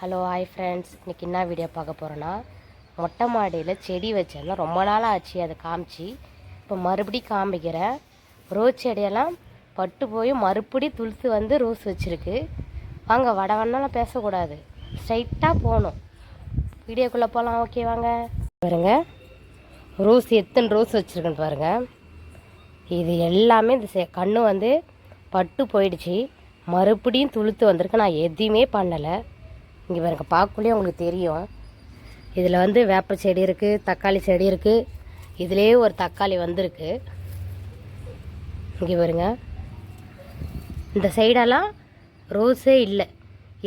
Hello hi friends, இன்றைக்கி என்ன video பார்க்க போகிறோன்னா, மொட்டை மாடியில் செடி வச்சிருந்தேன். ரொம்ப நாளாக ஆச்சு அதை காமிச்சு. இப்போ மறுபடி காமிக்கிறேன். ரோஸ் செடியெல்லாம் பட்டு போய் மறுபடி துளுத்து வந்து ரோஸ் வச்சுருக்கு. வாங்க, வட வண்ணலாம் பேசக்கூடாது, ஸ்ட்ரைட்டாக போகணும். வீடியோக்குள்ளே போகலாம். ஓகே வாங்க. பாருங்க, ரோஸ் எத்தனை ரோஸ் வச்சுருக்குன்னு பாருங்கள். இது எல்லாமே இந்த கன்று வந்து பட்டு போயிடுச்சு, மறுபடியும் துளுத்து வந்திருக்கு. நான் எதுவுமே பண்ணலை. இங்கே பாருங்க, பார்க்கலையே உங்களுக்கு தெரியும். இதில் வந்து வேப்ப செடி இருக்குது, தக்காளி செடி இருக்குது. இதிலே ஒரு தக்காளி வந்திருக்கு. இங்கே பாருங்க, இந்த சைடெல்லாம் ரோஸே இல்லை.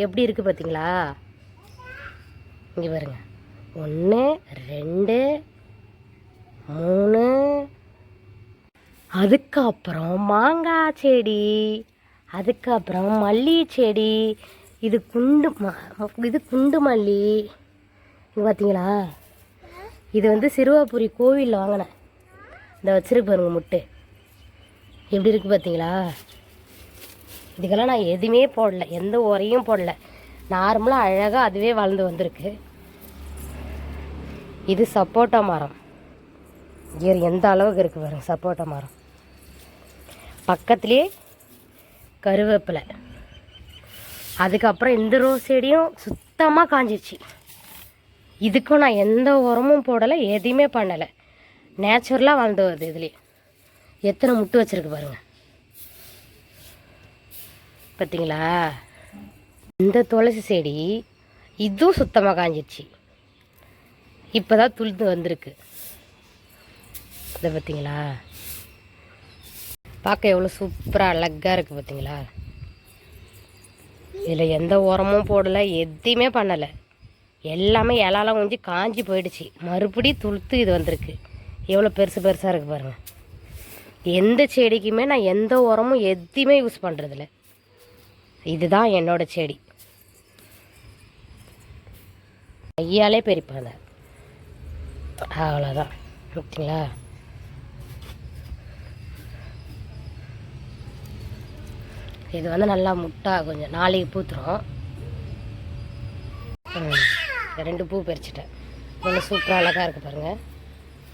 எப்படி இருக்குது பார்த்தீங்களா? இங்கே பாருங்க, 1 2 3. அதுக்கப்புறம் மாங்காய் செடி, அதுக்கப்புறம் மல்லிகை செடி. இது குண்டு மல்லி. இது பார்த்தீங்களா? இது வந்து சிறுவாபுரி கோவிலில் வாங்கினேன். இந்த வச்சிருக்கு பாருங்க முட்டு. எப்படி இருக்குது பார்த்தீங்களா? இதுக்கெல்லாம் நான் எதுவுமே போடல, எந்த உரையும் போடல. நார்மலாக அழகாக அதுவே வளர்ந்து வந்திருக்கு. இது சப்போட்டா மரம். எந்த அளவுக்கு இருக்குது பாருங்க சப்போட்டா மரம். பக்கத்துலேயே கருவேப்பிலை. அதுக்கப்புறம் இந்த ரோஸ் செடியும் சுத்தமாக காஞ்சிச்சு. இதுக்கும் நான் எந்த உரமும் போடலை, எதையுமே பண்ணலை. நேச்சுரலாக வளர்ந்து வருது. இதுலேயே எத்தனை முட்டு வச்சுருக்கு பாருங்கள். பார்த்தீங்களா? இந்த துளசி செடி இதுவும் சுத்தமாக காஞ்சிச்சு. இப்போ தான் துளுந்து வந்திருக்கு. இதை பார்த்தீங்களா? பார்க்க எவ்வளோ சூப்பராக அழகாக இருக்குது பார்த்தீங்களா? இதில் எந்த உரமும் போடலை, எதையுமே பண்ணலை. எல்லாமே இலாலாம் கொஞ்சம் காஞ்சி போயிடுச்சு. மறுபடி துளுத்து இது வந்திருக்கு. எவ்வளோ பெருசாக இருக்குது பாருங்கள். எந்த செடிக்குமே நான் எந்த உரமும் எதையுமே யூஸ் பண்ணுறதில்ல. இதுதான் என்னோட செடி. கையாலே பெரிப்பாங்க, அவ்வளோதான். ஓகேங்களா? இது வந்து நல்லா முட்டா கொஞ்சம் நாளைக்கு பூத்துரும். 2 பூ பறிச்சிட்டேன். கொஞ்சம் சூப்பராக அழகாக இருக்குது பாருங்கள்.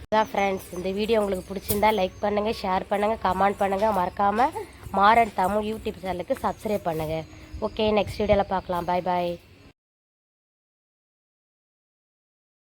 அதான் ஃப்ரெண்ட்ஸ், இந்த வீடியோ உங்களுக்கு பிடிச்சிருந்தா லைக் பண்ணுங்கள், ஷேர் பண்ணுங்கள், கமெண்ட் பண்ணுங்கள். மறக்காமல் மாறன் தமிழ் யூடியூப் சேனலுக்கு சப்ஸ்கிரைப் பண்ணுங்கள். ஓகே, நெக்ஸ்ட் வீடியோவில் பார்க்கலாம். பாய் பாய்.